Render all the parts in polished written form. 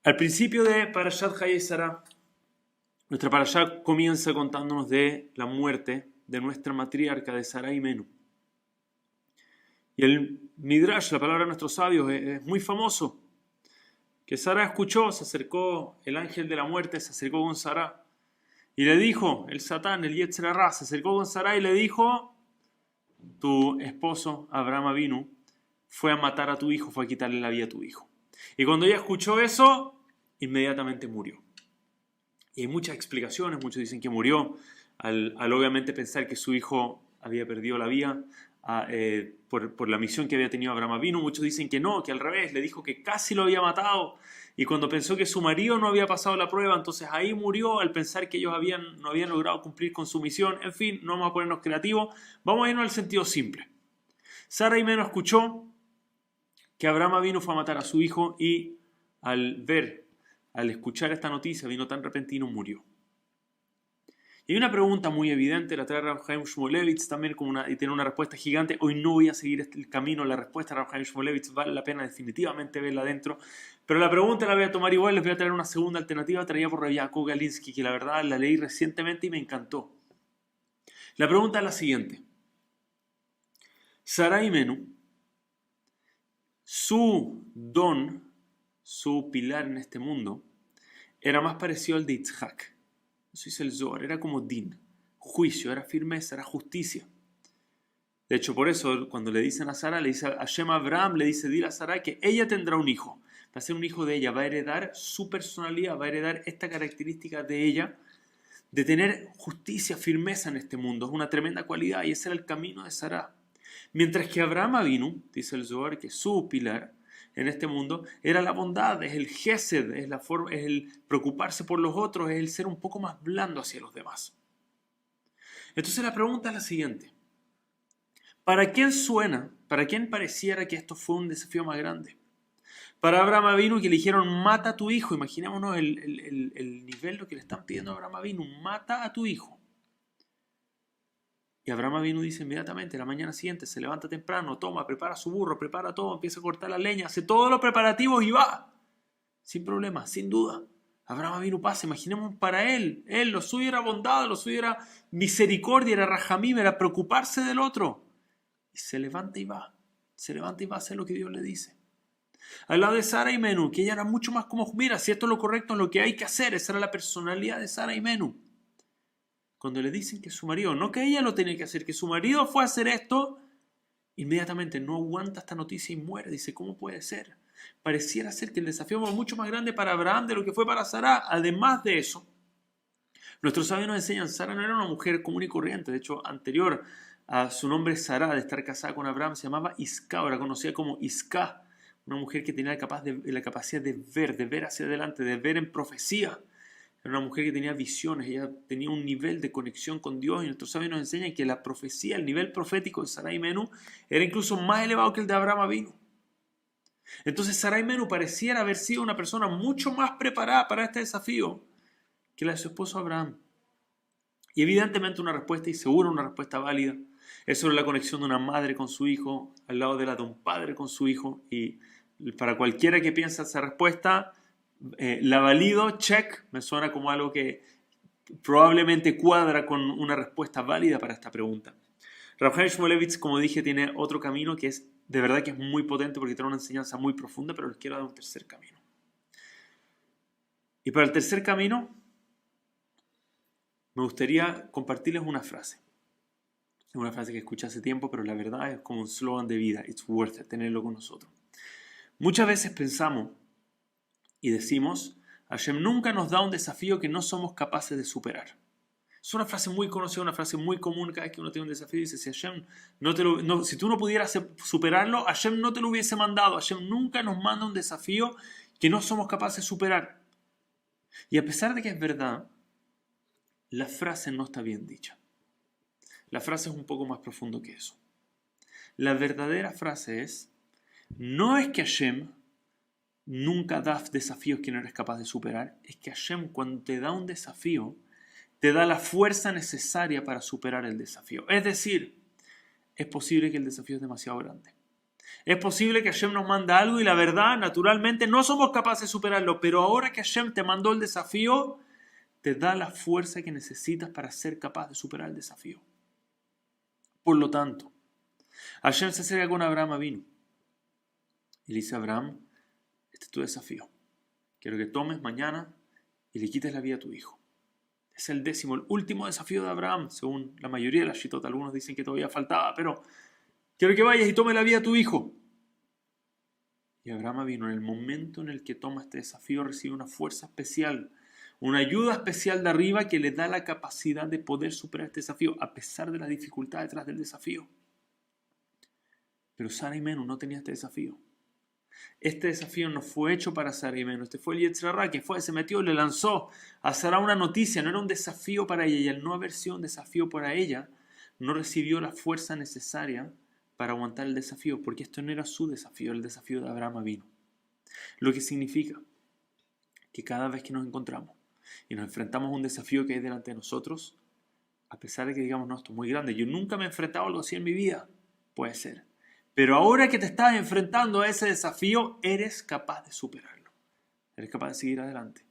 Al principio de Parashat Hayei Sarah, nuestra Parashat comienza contándonos de la muerte de nuestra matriarca de Sarah Imenu. Y el Midrash, la palabra de nuestros sabios, es muy famoso. Que Sarah escuchó, se acercó el ángel de la muerte, se acercó con Sarah y le dijo, el Satán, el Yetzer Hará, se acercó con Sarah y le dijo, tu esposo, Abraham Avinu, fue a matar a tu hijo, fue a quitarle la vida a tu hijo. Y cuando ella escuchó eso, inmediatamente murió. Y hay muchas explicaciones, muchos dicen que murió al obviamente pensar que su hijo había perdido la vida por la misión que había tenido Abraham Avinu. Muchos dicen que no, que al revés, le dijo que casi lo había matado y cuando pensó que su marido no había pasado la prueba, entonces ahí murió al pensar que ellos no habían logrado cumplir con su misión. En fin, no vamos a ponernos creativos, vamos a irnos al sentido simple. Sarah Imenu escuchó que Abraham Avinu fue a matar a su hijo y al escuchar esta noticia, vino tan repentino, murió. Y hay una pregunta muy evidente, la trae Rav Chaim Shmulevitz también y tiene una respuesta gigante. Hoy no voy a seguir el camino, la respuesta de Rav Chaim Shmulevitz vale la pena definitivamente verla adentro. Pero la pregunta la voy a tomar igual, les voy a traer una segunda alternativa traída por Rav Yaakov Galinsky, que la verdad la leí recientemente y me encantó. La pregunta es la siguiente. Sarah Imenu, su don, su pilar en este mundo, era más parecido al de Yitzhak. Eso dice el Zohar, era como din, juicio, era firmeza, era justicia. De hecho, por eso, cuando le dicen a Sara, le dice a Hashem Abraham, le dice, dile a Sara que ella tendrá un hijo. Va a ser un hijo de ella, va a heredar su personalidad, va a heredar esta característica de ella, de tener justicia, firmeza en este mundo. Es una tremenda cualidad y ese era el camino de Sara. Mientras que Abraham Avinu, dice el Zohar, que su pilar en este mundo era la bondad, es el gesed, es el preocuparse por los otros, es el ser un poco más blando hacia los demás. Entonces la pregunta es la siguiente. ¿Para quién suena, para quién pareciera que esto fue un desafío más grande? Para Abraham Avinu, que le dijeron mata a tu hijo, imaginémonos el nivel lo que le están pidiendo a Abraham Avinu, mata a tu hijo. Y Abraham Avinu dice inmediatamente, la mañana siguiente, se levanta temprano, toma, prepara su burro, prepara todo, empieza a cortar la leña, hace todos los preparativos y va. Sin problema, sin duda. Abraham Avinu pasa, imaginemos para él, lo suyo era bondad, lo suyo era misericordia, era rajamim, era preocuparse del otro. Y se levanta y va a hacer lo que Dios le dice. Al lado de Sarah Imenu, que ella era mucho más como, mira, si esto es lo correcto, es lo que hay que hacer, esa era la personalidad de Sarah Imenu. Cuando le dicen que su marido, no que ella lo tenía que hacer, que su marido fue a hacer esto, inmediatamente no aguanta esta noticia y muere. Dice, ¿cómo puede ser? Pareciera ser que el desafío fue mucho más grande para Abraham de lo que fue para Sara. Además de eso, nuestros sabios nos enseñan, Sara no era una mujer común y corriente. De hecho, anterior a su nombre Sara, de estar casada con Abraham, se llamaba Isca, era conocida como Isca, una mujer que tenía la capacidad de ver hacia adelante, de ver en profecía. Era una mujer que tenía visiones, ella tenía un nivel de conexión con Dios y nuestros sabios nos enseñan que la profecía, el nivel profético de Sarah Imenu era incluso más elevado que el de Abraham Avinu. Entonces Sarah Imenu pareciera haber sido una persona mucho más preparada para este desafío que la de su esposo Abraham. Y evidentemente una respuesta, y seguro una respuesta válida, es sobre la conexión de una madre con su hijo, al lado de la de un padre con su hijo, y para cualquiera que piensa esa respuesta, la valido, check, me suena como algo que probablemente cuadra con una respuesta válida para esta pregunta. Rav Chaim Shmulevitz, como dije, tiene otro camino que es de verdad que es muy potente porque tiene una enseñanza muy profunda, pero les quiero dar un tercer camino. Y para el tercer camino, me gustaría compartirles una frase. Es una frase que escuché hace tiempo, pero la verdad es como un slogan de vida. It's worth it, tenerlo con nosotros. Muchas veces pensamos y decimos, Hashem nunca nos da un desafío que no somos capaces de superar. Es una frase muy conocida, una frase muy común cada vez que uno tiene un desafío. Dice, si tú no pudieras superarlo, Hashem no te lo hubiese mandado. Hashem nunca nos manda un desafío que no somos capaces de superar. Y a pesar de que es verdad, la frase no está bien dicha. La frase es un poco más profundo que eso. La verdadera frase es, no es que Hashem nunca da desafíos que no eres capaz de superar, es que Hashem cuando te da un desafío, te da la fuerza necesaria para superar el desafío. Es decir, es posible que el desafío es demasiado grande. Es posible que Hashem nos manda algo y la verdad, naturalmente, no somos capaces de superarlo, pero ahora que Hashem te mandó el desafío, te da la fuerza que necesitas para ser capaz de superar el desafío. Por lo tanto, Hashem se acerca con Abraham Avinu y le dice a Abraham, este es tu desafío. Quiero que tomes mañana y le quites la vida a tu hijo. Es el 10º, el último desafío de Abraham, según la mayoría de las shitot. Algunos dicen que todavía faltaba, pero quiero que vayas y tomes la vida a tu hijo. Y Abraham vino en el momento en el que toma este desafío, recibe una fuerza especial, una ayuda especial de arriba que le da la capacidad de poder superar este desafío, a pesar de la dificultad detrás del desafío. Pero Sara y Menú no tenía este desafío. Este desafío no fue hecho para Sara y Menú. Este fue el Yetzer Hara que se metió, le lanzó a Sara una noticia. No era un desafío para ella. Y al no haber sido un desafío para ella, no recibió la fuerza necesaria para aguantar el desafío, porque esto no era su desafío, el desafío de Abraham vino. Lo que significa que cada vez que nos encontramos y nos enfrentamos a un desafío que hay delante de nosotros, a pesar de que digamos, no, esto es muy grande, yo nunca me he enfrentado a algo así en mi vida, puede ser. Pero ahora que te estás enfrentando a ese desafío, eres capaz de superarlo. Eres capaz de seguir adelante.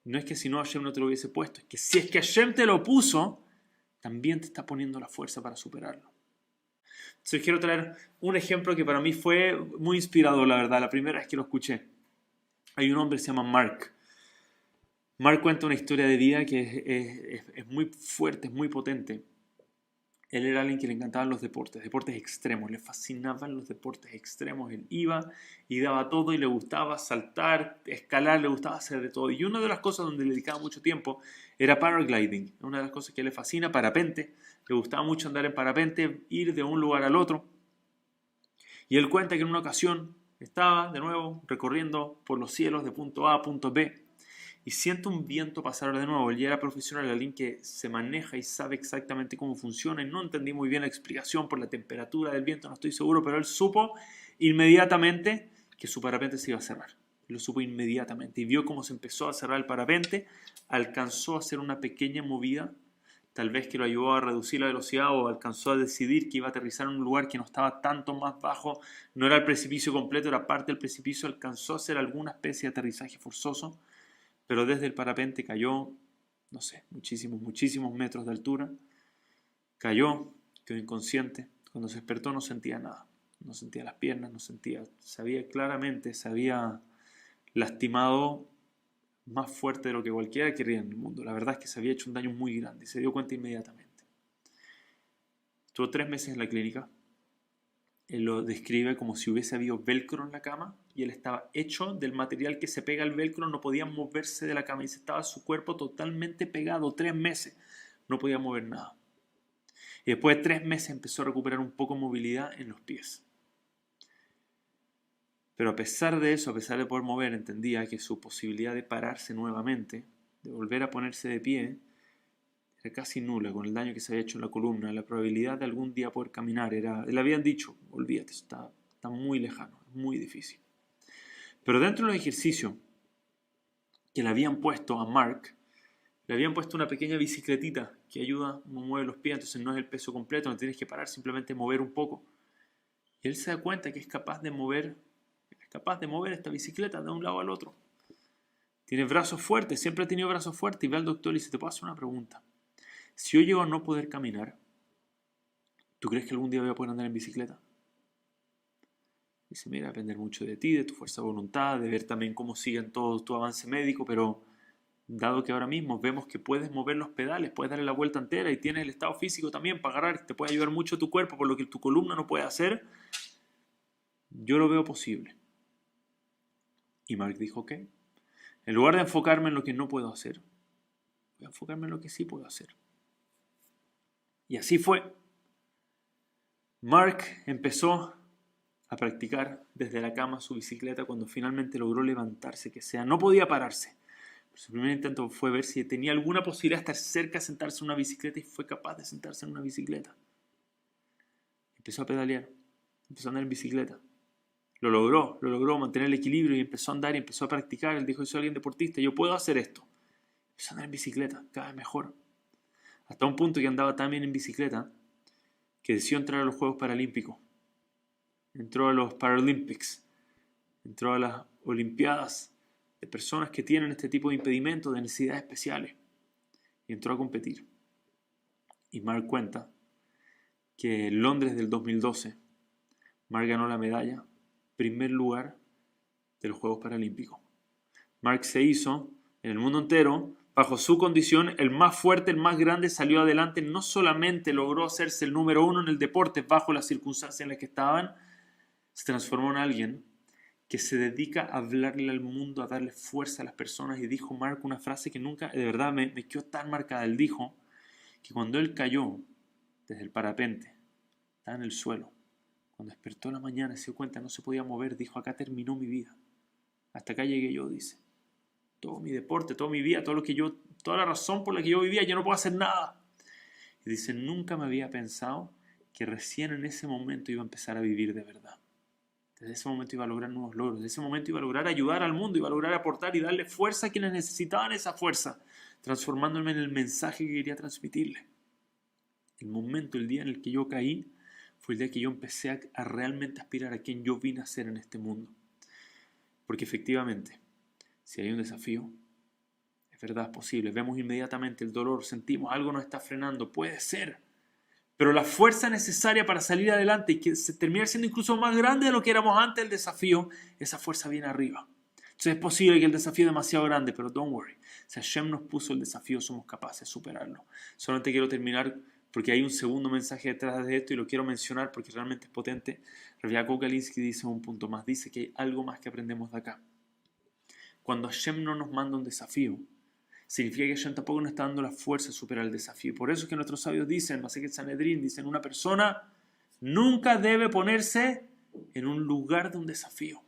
No es que si no Hashem no te lo hubiese puesto, es que si es que Hashem te lo puso, también te está poniendo la fuerza para superarlo. Entonces quiero traer un ejemplo que para mí fue muy inspirador, la verdad, la primera vez que lo escuché. Hay un hombre que se llama Mark. Mark cuenta una historia de vida que es muy fuerte, es muy potente. Él era alguien que le encantaban los deportes extremos, le fascinaban los deportes extremos. Él iba y daba todo y le gustaba saltar, escalar, le gustaba hacer de todo. Y una de las cosas donde le dedicaba mucho tiempo era paragliding. Una de las cosas que le fascina, parapente. Le gustaba mucho andar en parapente, ir de un lugar al otro. Y él cuenta que en una ocasión estaba de nuevo recorriendo por los cielos de punto A a punto B. Y siento un viento pasar de nuevo. Él ya era profesional, alguien que se maneja y sabe exactamente cómo funciona. Y no entendí muy bien la explicación por la temperatura del viento, no estoy seguro, pero él supo inmediatamente que su parapente se iba a cerrar. Lo supo inmediatamente y vio cómo se empezó a cerrar el parapente. Alcanzó a hacer una pequeña movida, tal vez que lo ayudó a reducir la velocidad, o alcanzó a decidir que iba a aterrizar en un lugar que no estaba tanto más bajo. No era el precipicio completo, era parte del precipicio. Alcanzó a hacer alguna especie de aterrizaje forzoso. Pero desde el parapente cayó, no sé, muchísimos metros de altura. Cayó, quedó inconsciente. Cuando se despertó no sentía nada. No sentía las piernas, sabía claramente, se había lastimado más fuerte de lo que cualquiera querría en el mundo. La verdad es que se había hecho un daño muy grande y se dio cuenta inmediatamente. Estuvo 3 meses en la clínica. Él lo describe como si hubiese habido velcro en la cama y él estaba hecho del material que se pega al velcro, no podía moverse de la cama y estaba su cuerpo totalmente pegado. 3 meses, no podía mover nada. Y después de 3 meses empezó a recuperar un poco de movilidad en los pies. Pero a pesar de eso, a pesar de poder mover, entendía que su posibilidad de pararse nuevamente, de volver a ponerse de pie, era casi nula con el daño que se había hecho en la columna. La probabilidad de algún día poder caminar le habían dicho, olvídate, está muy lejano, es muy difícil. Pero dentro del ejercicio que le habían puesto a Mark, le habían puesto una pequeña bicicletita que ayuda a mover los pies, entonces no es el peso completo, no tienes que parar, simplemente mover un poco. Y él se da cuenta que es capaz de mover esta bicicleta de un lado al otro. Tiene brazos fuertes, siempre ha tenido brazos fuertes, y ve al doctor y dice, te puedo hacer una pregunta. Si yo llego a no poder caminar, ¿tú crees que algún día voy a poder andar en bicicleta? Dice, mira, va a depender mucho de ti, de tu fuerza de voluntad, de ver también cómo siguen todo tu avance médico, pero dado que ahora mismo vemos que puedes mover los pedales, puedes darle la vuelta entera y tienes el estado físico también para agarrar, te puede ayudar mucho tu cuerpo, por lo que tu columna no puede hacer, yo lo veo posible. Y Mark dijo, ok, en lugar de enfocarme en lo que no puedo hacer, voy a enfocarme en lo que sí puedo hacer. Y así fue. Mark empezó a practicar desde la cama su bicicleta cuando finalmente logró levantarse, no podía pararse. Su primer intento fue ver si tenía alguna posibilidad de estar cerca de sentarse en una bicicleta y fue capaz de sentarse en una bicicleta. Empezó a pedalear, empezó a andar en bicicleta. Lo logró mantener el equilibrio y empezó a andar y empezó a practicar. Él dijo, yo soy alguien deportista, yo puedo hacer esto. Empezó a andar en bicicleta, cada vez mejor. Hasta un punto que andaba tan bien en bicicleta que decidió entrar a los Juegos Paralímpicos. entró a los Paralympics, entró a las Olimpiadas de personas que tienen este tipo de impedimentos, de necesidades especiales, y entró a competir. Y Mark cuenta que en Londres del 2012, Mark ganó la medalla, primer lugar de los Juegos Paralímpicos. Mark se hizo en el mundo entero, bajo su condición, el más fuerte, el más grande, salió adelante, no solamente logró hacerse el número uno en el deporte bajo las circunstancias en las que estaban, se transformó en alguien que se dedica a hablarle al mundo, a darle fuerza a las personas. Y dijo Mark una frase que nunca, de verdad, me quedó tan marcada. Él dijo que cuando él cayó desde el parapente, estaba en el suelo, cuando despertó en la mañana y se dio cuenta no se podía mover, dijo: acá terminó mi vida, hasta acá llegué yo, dice. Todo mi deporte, toda mi vida, toda la razón por la que yo vivía, yo no puedo hacer nada. Y dice: nunca me había pensado que recién en ese momento iba a empezar a vivir de verdad. Desde ese momento iba a lograr nuevos logros, desde ese momento iba a lograr ayudar al mundo, iba a lograr aportar y darle fuerza a quienes necesitaban esa fuerza, transformándome en el mensaje que quería transmitirle. El momento, el día en el que yo caí, fue el día que yo empecé a realmente aspirar a quien yo vine a ser en este mundo. Porque efectivamente, si hay un desafío, es verdad, es posible. Vemos inmediatamente el dolor, sentimos algo nos está frenando, puede ser. Pero la fuerza necesaria para salir adelante y que se termine siendo incluso más grande de lo que éramos antes del desafío, esa fuerza viene arriba. Entonces es posible que el desafío es demasiado grande, pero don't worry. Si Hashem nos puso el desafío, somos capaces de superarlo. Solamente quiero terminar porque hay un segundo mensaje detrás de esto y lo quiero mencionar porque realmente es potente. Rav Yaakov Galinsky dice un punto más, dice que hay algo más que aprendemos de acá. Cuando Hashem no nos manda un desafío, significa que Hashem tampoco nos está dando la fuerza de superar el desafío. Por eso es que nuestros sabios dicen, Masechet Sanedrín, dicen, una persona nunca debe ponerse en un lugar de un desafío.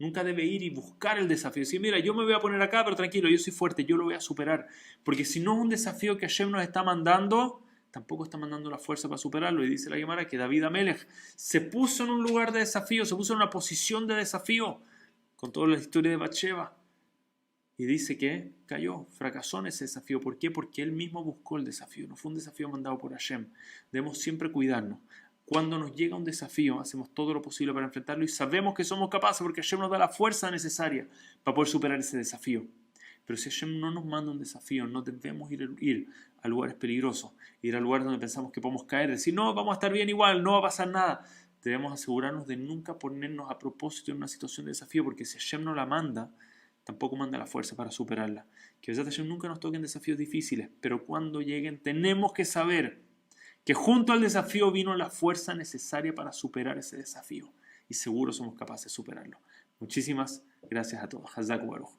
Nunca debe ir y buscar el desafío. Decir: mira, yo me voy a poner acá, pero tranquilo, yo soy fuerte, yo lo voy a superar. Porque si no es un desafío que Hashem nos está mandando, tampoco está mandando la fuerza para superarlo. Y dice la Gemara que David Amelech se puso en un lugar de desafío, se puso en una posición de desafío, con toda la historia de Bathsheba. Y dice que cayó, fracasó en ese desafío. ¿Por qué? Porque él mismo buscó el desafío. No fue un desafío mandado por Hashem. Debemos siempre cuidarnos. Cuando nos llega un desafío, hacemos todo lo posible para enfrentarlo y sabemos que somos capaces porque Hashem nos da la fuerza necesaria para poder superar ese desafío. Pero si Hashem no nos manda un desafío, no debemos ir a lugares peligrosos, ir a lugares donde pensamos que podemos caer, decir: no, vamos a estar bien igual, no va a pasar nada. Debemos asegurarnos de nunca ponernos a propósito en una situación de desafío, porque si Hashem no la manda, tampoco manda la fuerza para superarla. Que Hashem nunca nos toquen desafíos difíciles, pero cuando lleguen tenemos que saber que junto al desafío vino la fuerza necesaria para superar ese desafío. Y seguro somos capaces de superarlo. Muchísimas gracias a todos. Hazak Baruch.